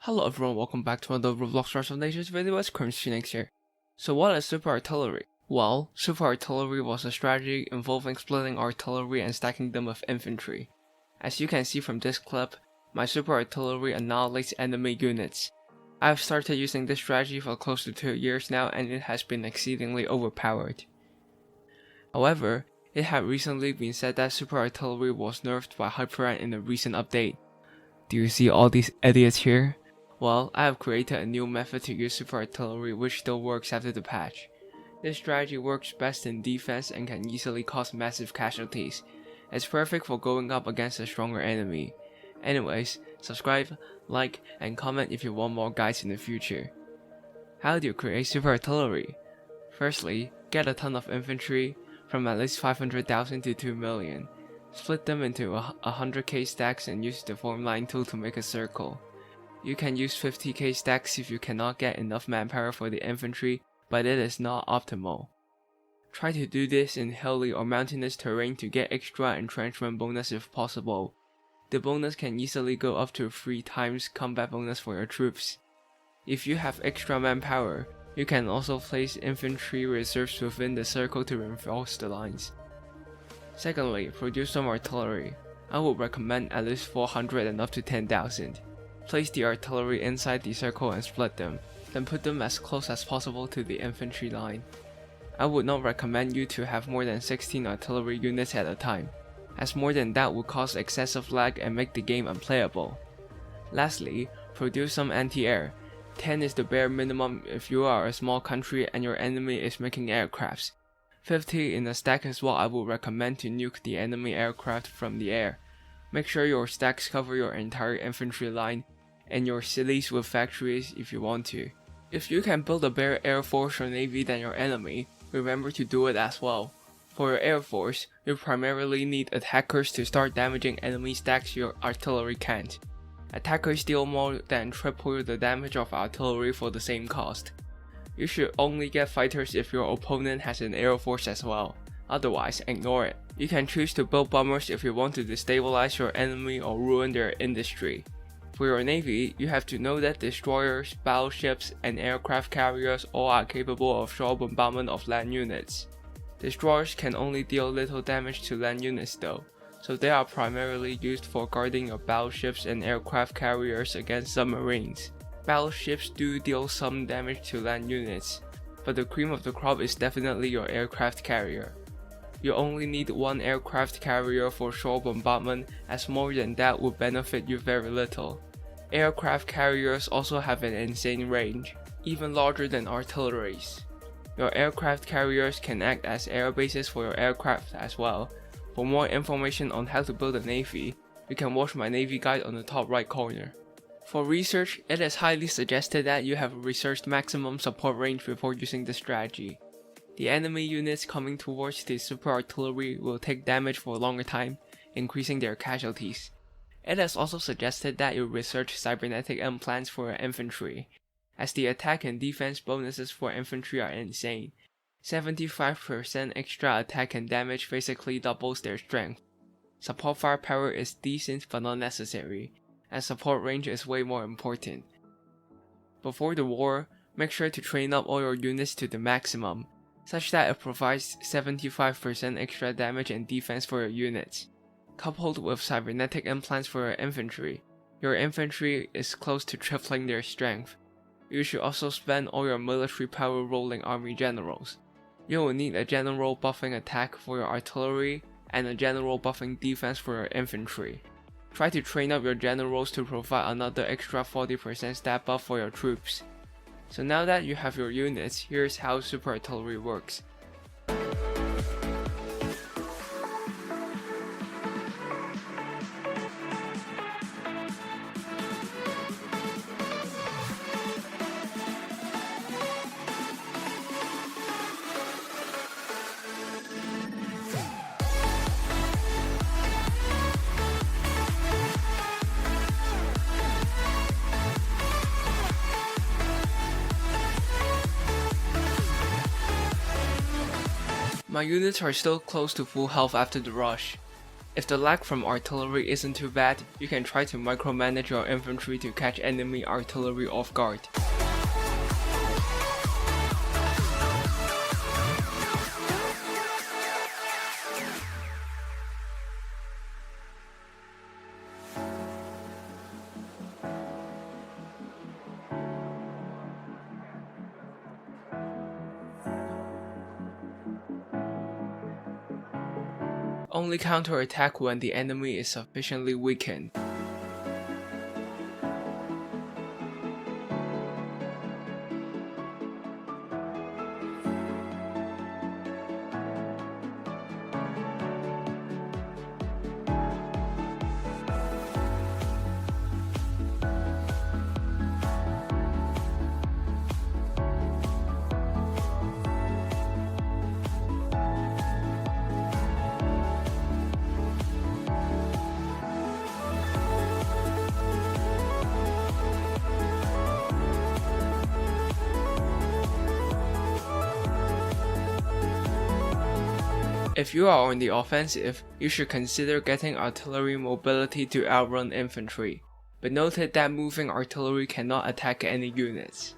Hello everyone, welcome back to another Roblox Rise of Nations video. It's Phoenix here. So what is Super Artillery? Well, Super Artillery was a strategy involving splitting artillery and stacking them with infantry. As you can see from this clip, my Super Artillery annihilates enemy units. I have started using this strategy for close to 2 years now and it has been exceedingly overpowered. However, it had recently been said that Super Artillery was nerfed by HyperRank in a recent update. Do you see all these idiots here? Well, I have created a new method to use Super Artillery which still works after the patch. This strategy works best in defense and can easily cause massive casualties. It's perfect for going up against a stronger enemy. Anyways, subscribe, like, and comment if you want more guides in the future. How do you create Super Artillery? Firstly, get a ton of infantry, from at least 500,000 to 2 million. Split them into 100k stacks and use the form line tool to make a circle. You can use 50k stacks if you cannot get enough manpower for the infantry, but it is not optimal. Try to do this in hilly or mountainous terrain to get extra entrenchment bonus if possible. The bonus can easily go up to 3 times combat bonus for your troops. If you have extra manpower, you can also place infantry reserves within the circle to reinforce the lines. Secondly, produce some artillery. I would recommend at least 400 and up to 10,000. Place the artillery inside the circle and split them, then put them as close as possible to the infantry line. I would not recommend you to have more than 16 artillery units at a time, as more than that would cause excessive lag and make the game unplayable. Lastly, produce some anti-air. 10 is the bare minimum if you are a small country and your enemy is making aircrafts. 50 in a stack is what I would recommend to nuke the enemy aircraft from the air. Make sure your stacks cover your entire infantry line and your cities with factories if you want to. If you can build a better air force or navy than your enemy, remember to do it as well. For your air force, you primarily need attackers to start damaging enemy stacks your artillery can't. Attackers deal more than triple the damage of artillery for the same cost. You should only get fighters if your opponent has an air force as well, otherwise ignore it. You can choose to build bombers if you want to destabilize your enemy or ruin their industry. For your navy, you have to know that destroyers, battleships, and aircraft carriers all are capable of shore bombardment of land units. Destroyers can only deal little damage to land units though, so they are primarily used for guarding your battleships and aircraft carriers against submarines. Battleships do deal some damage to land units, but the cream of the crop is definitely your aircraft carrier. You only need 1 aircraft carrier for shore bombardment, as more than that would benefit you very little. Aircraft carriers also have an insane range, even larger than artilleries. Your aircraft carriers can act as air bases for your aircraft as well. For more information on how to build a navy, you can watch my navy guide on the top right corner. For research, it is highly suggested that you have researched maximum support range before using the strategy. The enemy units coming towards the super artillery will take damage for a longer time, increasing their casualties. It is also suggested that you research cybernetic implants for your infantry, as the attack and defense bonuses for infantry are insane. 75% extra attack and damage basically doubles their strength. Support firepower is decent but not necessary, as support range is way more important. Before the war, make sure to train up all your units to the maximum, such that it provides 75% extra damage and defense for your units. Coupled with cybernetic implants for your infantry is close to tripling their strength. You should also spend all your military power rolling army generals. You will need a general buffing attack for your artillery and a general buffing defense for your infantry. Try to train up your generals to provide another extra 40% stat buff for your troops. So now that you have your units, here's how Super Artillery works. My units are still close to full health after the rush. If the lag from artillery isn't too bad, you can try to micromanage your infantry to catch enemy artillery off guard. Only counterattack when the enemy is sufficiently weakened. If you are on the offensive, you should consider getting artillery mobility to outrun infantry, but noted that moving artillery cannot attack any units.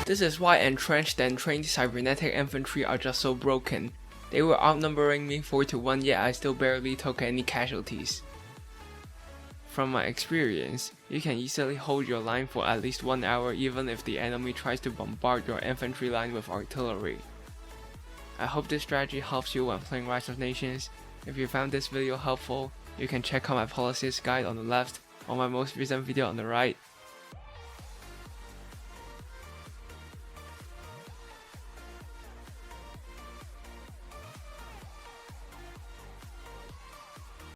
This is why entrenched and trained cybernetic infantry are just so broken. They were outnumbering me 4 to 1, yet I still barely took any casualties. From my experience, you can easily hold your line for at least 1 hour even if the enemy tries to bombard your infantry line with artillery. I hope this strategy helps you when playing Rise of Nations. If you found this video helpful, you can check out my policies guide on the left or my most recent video on the right.